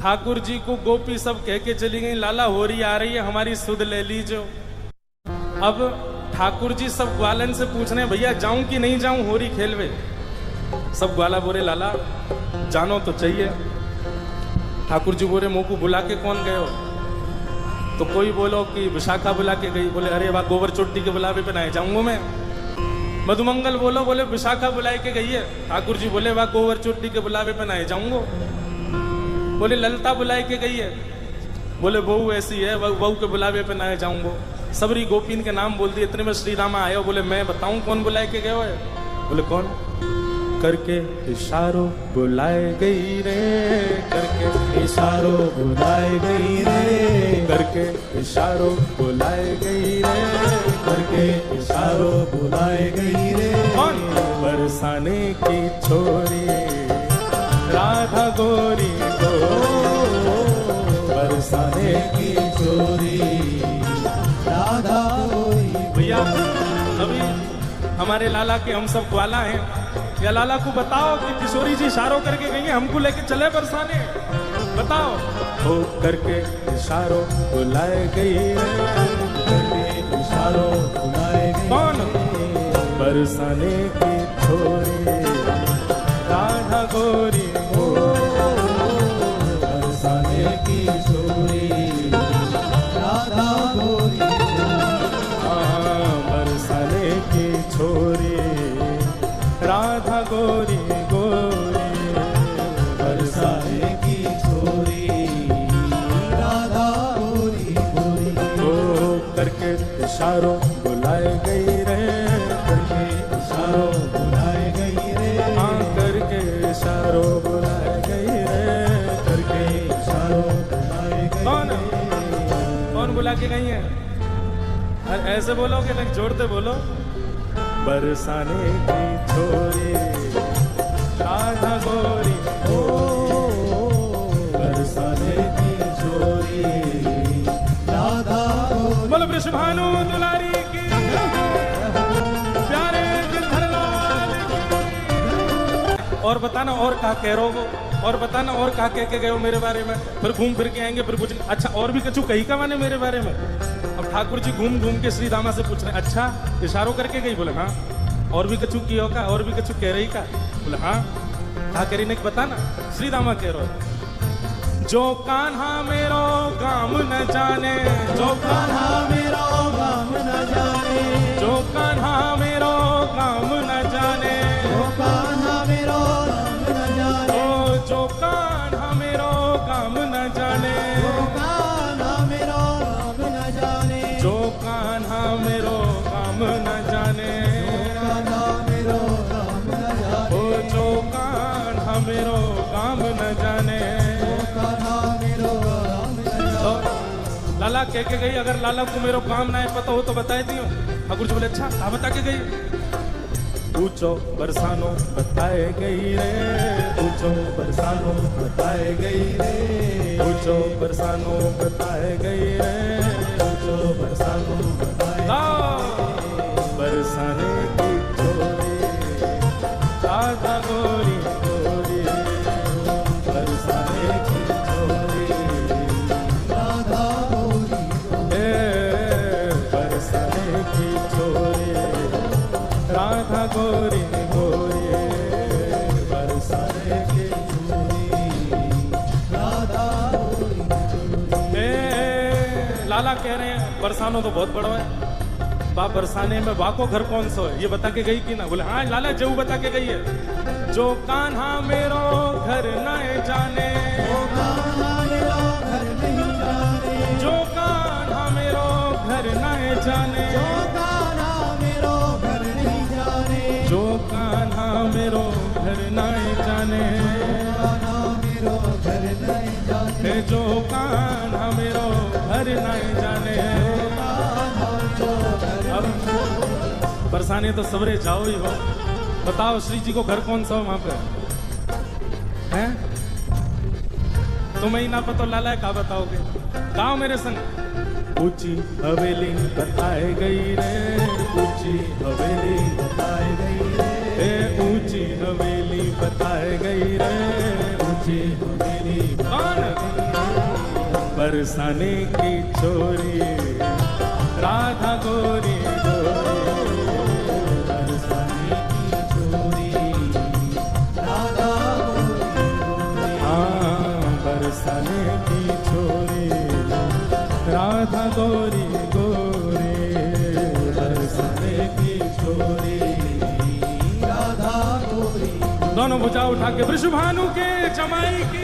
ठाकुर जी को गोपी सब कह के चली गई, लाला होरी आ रही है, हमारी सुध ले लीजो। अब ठाकुर जी सब ग्वालन से पूछ रहे हैं, भैया जाऊं कि नहीं जाऊं होरी खेलवे। सब ग्वाला बोले लाला जानो तो चाहिए। ठाकुर जी बोले मुंह को बुला के कौन गए हो? तो कोई बोलो कि विशाखा बुला के गई। बोले अरे वाह, गोबर चोटी के बुलावे पे ना जाऊंगा मैं। मधुमंगल बोलो, बोले विशाखा बुलाए के गई है। ठाकुर जी बोले वाह, गोबर चोटी के बुलावे पे ना जाऊंगा। बोले ललता बुलाए के गई है। बोले बहू ऐसी है, बहू के बुलावे पे ना जाऊंगा। सबरी गोपीन के नाम बोल दिए। इतने में श्री रामा आए। बोले मैं बताऊं कौन बुलाए के गए हो? बोले कौन? करके इशारों बुलाए गई रे, करके इशारों बुलाए गई रे, करके इशारों बुलाए गई रे, करके इशारों बुलाए गई रे। कौन? बरसाने की छोरी राधा गोरी को, बरसाने की छोरी राधा गोरी। भैया अभी हमारे लाला के हम सब ग्वाला हैं। या लाला को बताओ कि किशोरी जी इशारों करके गई हैं, हमको लेके चले बरसाने। बताओ। हो करके इशारों बुलाए गई, करके इशारों बुलाए गई। कौन? बरसाने की छोरी राधा गोरी हो, बरसाने की छोरी राधा गोरी। हाँ, बरसाने की छोरी राधा गोरी गोरी, बरसाने की छोरी राधा गोरी गोरी। ओ करके इशारों बुलाए गई रे, करके इशारों बुलाए गई रे। हाँ, करके इशारों बुलाए गई रे, करके इशारों बुलाए गई। कौन? कौन बुला के गई है? ऐसे बोलोगे ना, जोड़ते बोलो। बरसाने की छोरी राधा गोरी हो, बरसाने की छोरी राधा गोरी। बोलो वृषभानु दुलारी की, प्यारे गिरधरलाल की। और बताना और क्या कह रहे हो? और बताना और क्या कह के गए हो मेरे बारे में? फिर घूम फिर के आएंगे, फिर कुछ अच्छा और भी कछु कही का मैंने मेरे बारे में। अब ठाकुर जी घूम घूम के श्री रामा से पूछ रहे, अच्छा इशारों करके गई? बोले हाँ। और भी कछु किया का? और भी कछु कह रही का? बोले हाँ। क्या कह रही ने बताना। श्री रामा कह रहे, जो कान्हा मेरो काम न जाने, जो कान्हा मेरो काम न जाने, जो कान्हा मेरो काम न जाने, जो कान्हा मेरो काम न जाने, ओ जो कान्हा मेरो काम न जाने, जो कान्हा मेरो काम न जाने, जो कान्हा मेरो काम न जाने, जो कान्हा मेरो काम न जाने। लाला कह के गई, अगर लाला को मेरो काम ना पता हो तो बताए दियो। ठाकुर जी बोले अच्छा, क्या बता के गई? पूछो बरसानो बताए गई रे, पूछो बरसानो बताए गई रे, पूछो बरसानो बताए गई रे, पूछो बरसानो बताए गई। बरसाने की छोरी राधा गोरी गोरी, बरसाने की छोरी राधा गोरी गोरी, बरसाने की छोरी राधा गोरी गोरी, बरसाने की छोरी राधा गोरी। लाला कह रहे हैं बरसानो तो बहुत बड़ा है, बा बरसाने में बा को घर कौन सा है ये बता के गई कि ना? बोले हाँ लाला जऊ बता के गई है। जो कान्हा मेरो घर नहीं जाने, जो कान्हा मेरो घर नहीं जाने, जो कान्हा मेरो घर नहीं जाने, जो कान्हा मेरो घर नहीं जाने, जो कान्हा मेरो घर नहीं जाने, मेरो घर नहीं जाने, जो कान्हा मेरो घर नहीं जाने। अब बरसाने तो सवरे जाओ ही हो। बताओ श्री जी को घर कौन सा हो वहां पे हैं? तुम्हें ही ना पता लाला का बताओगे? गाँव मेरे संग। ऊंची हवेली बताए गई रे, ऊंची हवेली बताए गई रे, ऊंची हवेली बताए गई रे, पीछे मेरी बरसाने की छोरी राधा गोरी गोरी, बरसाने की छोरी राधा गोरी, हाँ बरसाने की छोरी राधा गोरी गोरी, बरसाने की छोरी राधा गोरी। दोनों भुजा उठा के वृषभानु के जमाई की।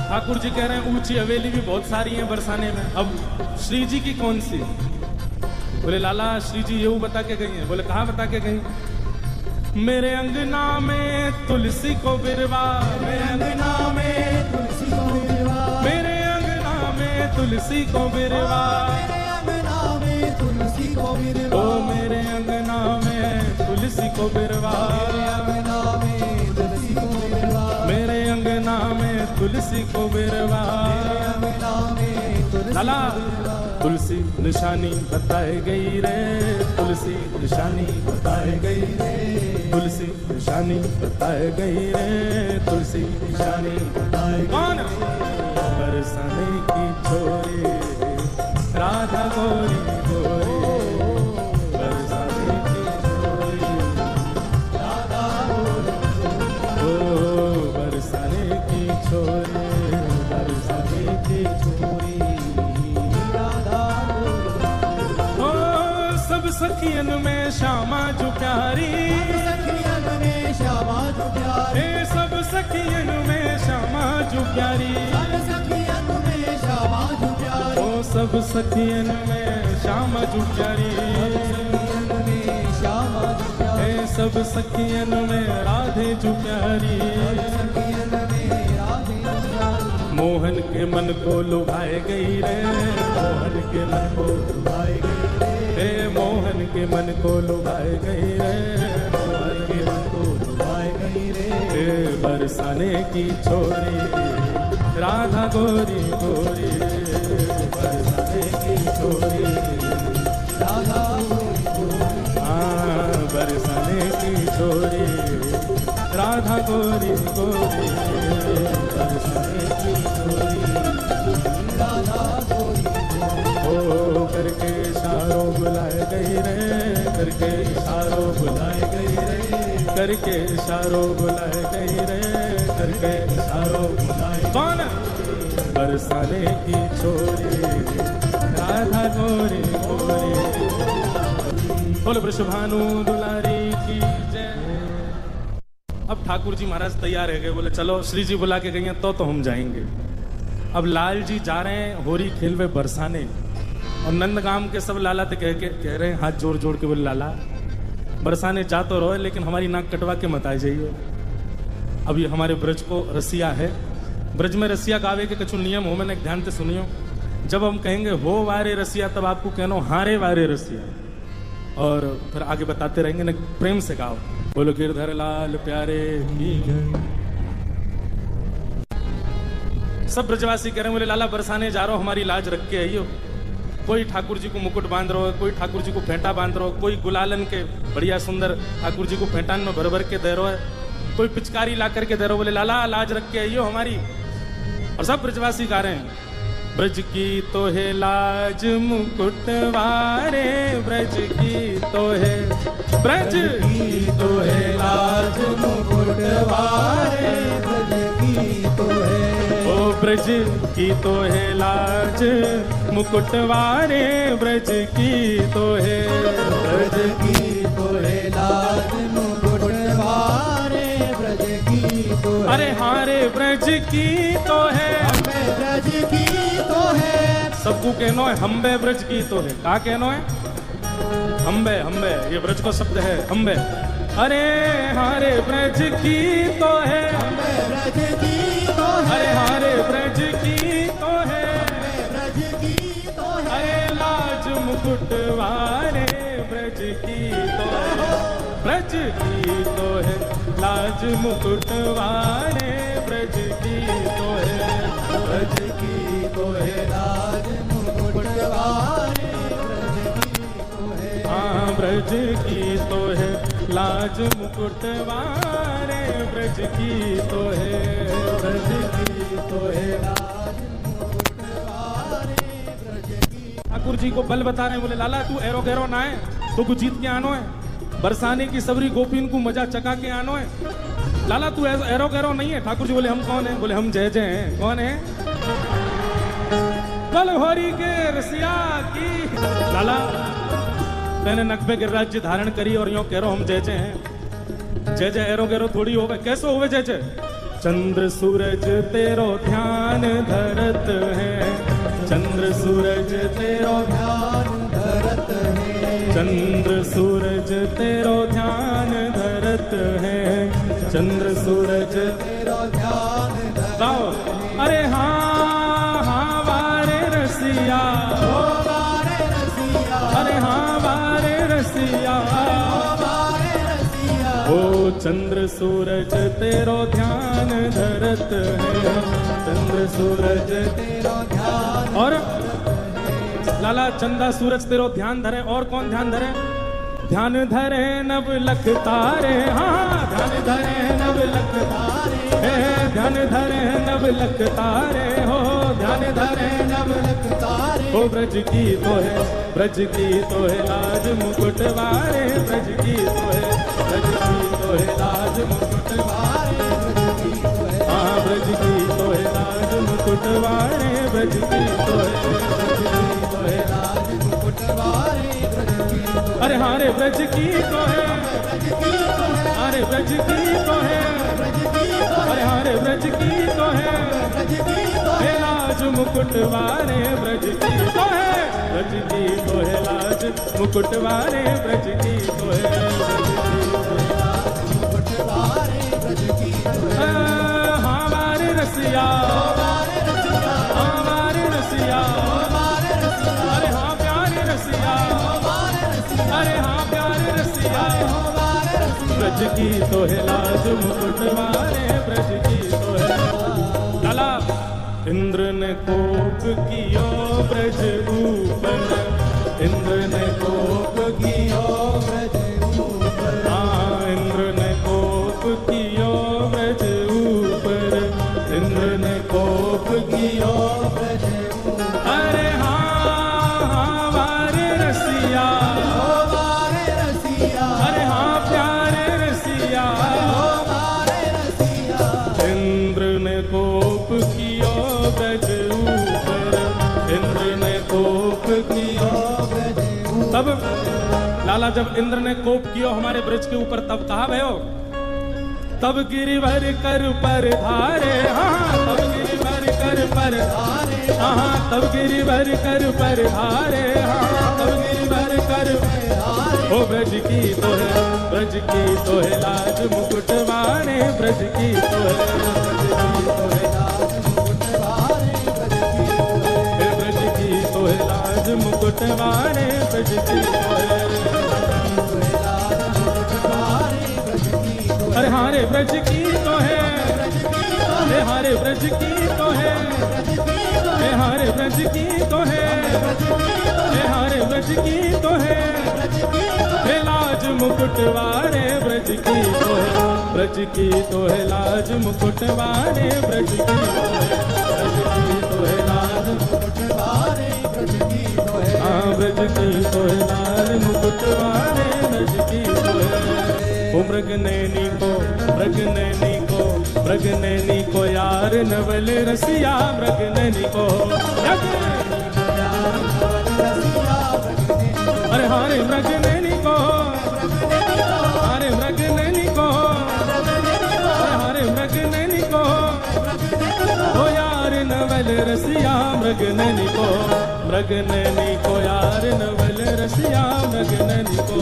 ठाकुर जी कह रहे हैं ऊंची हवेली भी बहुत सारी हैं बरसाने में, अब श्री जी की कौन सी? बोले लाला श्री जी यूं बता के गई हैं। बोले कहाँ बता के गई? मेरे अंगना में तुलसी को बिरवा, मेरे अंगना में तुलसी को बिरवा, मेरे अंगना में तुलसी को बिरवा, मेरे अंगना में तुलसी को बिरवा, ओ मेरे अंगना में तुलसी को बिरवा, मेरे अंगना में तुलसी को बिरवा, मेरे अंगना में तुलसी को बिरवा। लाला तुलसी निशानी बताई गई रे, तुलसी निशानी बताई गई रे, तुलसी निशानी बताई गई रे, तुलसी निशानी बताई कौन? बरसाने की छोरी राधा गोरी गोरी, बरसाने की छोरी राधा गोरी, ओ बरसाने की छोरी, बरसाने की छोरी राधा गोरी। ओ सब सखियन में श्यामा जो प्यारी, सखियन में श्यामा जो प्यारी, ए सब सखियन में श्यामा जो प्यारी, सब सखियन में श्यामा जो प्यारी, ओ सब सखियन में श्यामा जो प्यारी, सखियन में श्यामा जो प्यारी, ए सब सखियन में राधे जो प्यारी, सखियन में राधे जो प्यारी। मोहन के मन को लुभाए गई रे, मोहन के मन को लुभाए गई रे, ए मोहन के मन को लुभाए गई रे, मोहन के मन को लुभाए गई रे, ए बरसाने की छोरी राधा गोरी गोरी, बरसाने की छोरी राधा गोरी गोरी, हाँ बरसाने की छोरी राधा गोरी गोरी, बरसाने की छोरी राधा गोरी गोरी। ओ करके इशारों बुलाए गई रे, करके इशारों बुलाए गई रे, करके इशारों बुलाए गई रे, करके इशारों बुलाए कौन? बरसाने की छोरी राधा गोरी गोरी। बोलो वृषभानु दुलारी की जय। अब ठाकुर जी महाराज तैयार है गए, बोले चलो श्री जी बुला के गई हैं तो हम जाएंगे। अब लाल जी जा रहे हैं होरी खेलवे बरसाने, और नंदगाम के सब लाला तो कह रहे हैं हाथ जोड़ जोड़ के, बोले लाला बरसाने जा तो रहो लेकिन हमारी नाक कटवा के मत आ जाइए। अब ये हमारे ब्रज को रसिया है, ब्रज में रसिया गावे के कुछ नियम हो, मैंने ध्यान से सुनियो। जब हम कहेंगे हो वारे रसिया तब आपको कहना हारे वारे रसिया, और फिर आगे बताते रहेंगे ना, प्रेम से गाओ। बोलो गिरधर लाल प्यारे की जय। सब ब्रजवासी कह रहे हैं बोले लाला बरसाने जा रहे हो, हमारी लाज रख के आइयो। कोई ठाकुर जी को मुकुट बांध रहा है, कोई ठाकुर जी को फेंटा बांध रहा है, कोई गुलालन के बढ़िया सुंदर ठाकुर जी को फेंटान में भर भर के दे रहा है, कोई पिचकारी ला करके दे रहा। बोले लाला लाज रख के आइयो हमारी। और सब ब्रजवासी गा रहे हैं ब्रज की तो है लाज मुकुट वारे, ब्रज की तो है, ब्रज की तो है लाज मुकुट वारे, ब्रज की तो है, ओ ब्रज की तो है लाज मुकुट वारे, ब्रज की तो है, ब्रज की तो है लाज मुकुट वारे, ब्रज की तो है, अरे हारे ब्रज की तो है, हमें ब्रज की तो है, सबको कहनो है हम्बे ब्रज की तो है। का कहनो है? हम्बे हम्बे, ये ब्रज को शब्द है हम्बे। अरे हारे ब्रज की तो है, हमें ब्रज की तो है, अरे हारे ब्रज की तो है, ब्रज की तो है, अरे लाज मुकुट वारे, ब्रज की तो है, ब्रज की तो है लाज मुकुट वारे, ब्रज की तो है, ब्रज की तो है लाज मुकुट वारे, ब्रज की तो है, हाँ ब्रज की तो है लाज मुकुट वारे ब्रज की तो है, ब्रज की तो है लाज मुकुट वारे ब्रज की। ठाकुर जी को बल बता रहे हैं, बोले लाला तू एरो गैरो ना है, तो कुछ जीत के आनो है, बरसाने की सबरी गोपीन को मजा चका के आनो है। लाला तू एरो गैरो नहीं है। ठाकुर जी बोले हम कौन है? बोले हम जय जय हैं। कौन है? बल होरी के रसिया की। लाला मैंने नकबे गिरिराज जी धारण करी और यूं कह रहा हम जय जय हैं। जय जय एरो गैरो थोड़ी होवे, कैसे होवे जय जय? चंद्र सूरज तेरो ध्यान धरत है, चंद्र सूरज तेरो ध्यान धरत है, चंद्र सूरज तेरो ध्यान धरत है, चंद्र सूरज तेरो ध्यान धरत है। अरे हाँ हाँ वारे रसिया, ओ वारे रसिया, अरे हाँ वारे रसिया, ओ वारे रसिया, ओ चंद्र सूरज तेरो ध्यान धरत है, चंद्र सूरज तेरो ध्यान। और लाला चंदा सूरज तेरो ध्यान धरे, और कौन ध्यान धरे? ध्यान धरे नव लख तारे, हाँ ध्यान धरे नव लख तारे, ध्यान धरे नव लख तारे, हो ध्यान धरे नव लख तारे। हो ब्रज की तो है, ब्रज की तो है लाज मुकुट वारे, ब्रज की तो है, ब्रज की तो है लाज मुकुट वारे, ब्रज की तो है, हाँ ब्रज की तो है लाज मुकुट वारे, ब्रज की तो है, ब्रज की तो है लाज मुकुट वारे, ब्रज की तो है। अरे हाँ रे ब्रज की तो है, अरे ब्रज की तो है, अरे हाँ रे ब्रज की तो है, हे लाज मुकुट वारे ब्रज की तो है, ब्रज की तो है लाज मुकुट वारे ब्रज की तो है, मुकुट वारे ब्रज की तो है। हाँ वारे रसिया, हाँ वारे रसिया, अरे हाँ प्यारे रसिया, अरे हाँ प्यारे रसिया, ब्रज की तो है लाज मुकुट वारे ब्रज की तो है। लाला इंद्र ने कोप कियो ब्रज ऊपर, इंद्र ने कोप कियो ब्रज ऊपर, हाँ इंद्र ने कोप कियो ब्रज ऊपर, इंद्र ने कोप कियो ब्रज ऊपर। अरे हाँ हाँ वारे रसिया, ओ वारे रसिया, अरे हाँ प्यारे रसिया, ओ वारे रसिया, इंद्र ने कोप कियो ब्रज ऊपर, इंद्र ने कोप कियो ब्रज ऊपर। तब लाला जब इंद्र ने कोप कियो हमारे ब्रज के ऊपर, तब कहा भयो? तब गिरिवर कर पर धारे, हाँ तब गिरिवर कर पर धारे, हाँ तब गिरिवर कर पर धारे, हाँ तब गिरिवर कर पर धारे। ओ ब्रज की तो है, ब्रज की तो है लाज मुकुट वारे ब्रज की तो है, ब्रज की तो है लाज मुकुट वारे ब्रज की तो है। अरे हारे ब्रज की तो है, अरे हारे ब्रज की तो है, अरे हारे ब्रज की तो है, अरे हारे ब्रज की तो है, हे लाज मुकुट वारे ब्रज की तो है, ब्रज की तो है लाज मुकुट वारे ब्रज की तो है, ब्रज की तो है लाज मुकुट वारे ब्रज की तो है, हाँ ब्रज की तो है लाज मुकुट वारे ब्रज की तो है। ओ मृग नैनी को, मृग नैनी को, मृग नैनी को यार नवल रसिया, मृग नैनी को, अरे हारे मृग नैनी को, अरे मृग नैनी को, अरे हारे मृग नैनी को, ओ यार नवल रसिया मृग नैनी को, मृग नैनी को यार नवल रसिया मृग नैनी को,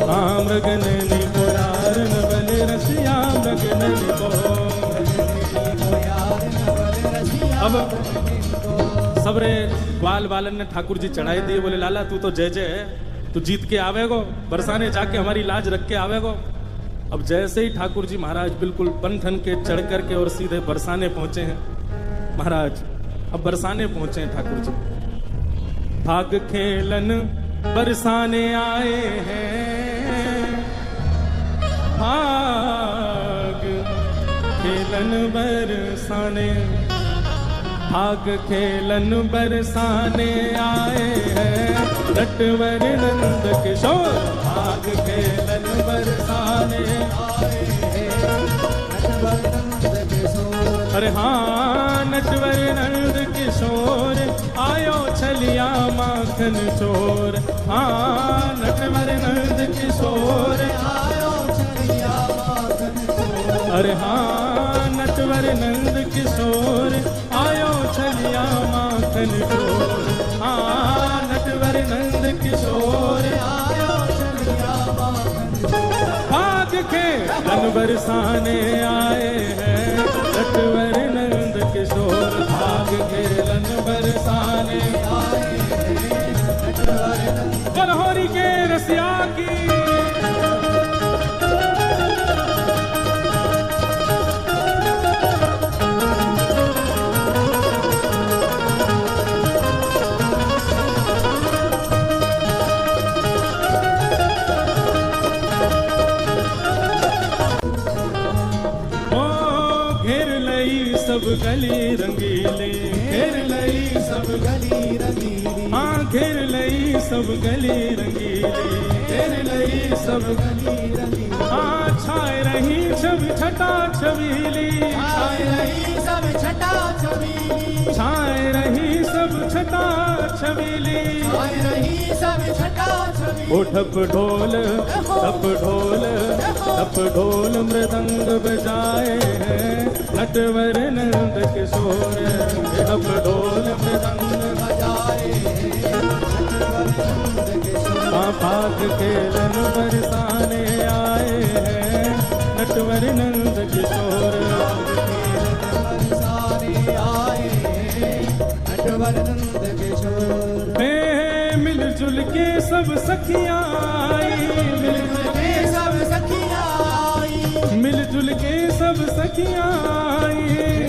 हाँ मृग नैनी को यार नवल रसिया मृग नैनी को। अब सबरे ग्वाल वालन ने ठाकुर जी चढ़ाई दिए, बोले लाला तू तो जय जय है, तू जीत के आवेगो, बरसाने जाके हमारी लाज रख के आवेगो। अब जैसे ही ठाकुर जी महाराज बिल्कुल बन ठन के चढ़ करके और सीधे बरसाने पहुंचे हैं महाराज, अब बरसाने पहुंचे हैं ठाकुर जी। भाग खेलन बरसाने आए हैं, भाग खेलन बरसाने, भाग खेलन बरसाने आए हैं, नटवर नंद किशोर। भाग खेलन बरसाने आए हैं, नटवर नंद किशोर। अरे हाँ नटवर नंद किशोर, आयो छलिया माखन चोर। हाँ नटवर नंद किशोर, आयो छलिया माखन चोर। अरे हाँ नटवर नंद किशोर, आयो छलिया माखन चोर। हाँ नटवर नंद किशोर, आयो छलिया माखन चोर। भाग खेलन बरसाने आए हैं, नटवर नंद किशोर। भाग खेलन बरसाने आए हैं, नटवर नंद। बनहोरी के रसिया की सब गली रंगीली, घेर लई सब गली रंगीली। हाँ घेर लई सब गली रंगीली, घेर लई सब गली रंगीली। हाँ छाए रही छवि छटा छबीली, छाए रही सब छटा छबीली। छाए रही सब छटा छबीली। छाए रही सब छटा छबीली। ओ ठप ढोल ठप ढोल ठप ढोल मृदंग बजाए हैं, नटवर नंद किशोर। ठप ढोल मृदंग बजाए हैं, नटवर नंद किशोर। भाग खेलन बरसाने आए हैं, नटवर नंद किशोर। बरसाने आए हैं, नटवर नंद किशोर। मिलजुल के सब सखियाँ आई, मिलजुल के सब सखियाँ आई। मिलजुल के सब सखियाँ आई।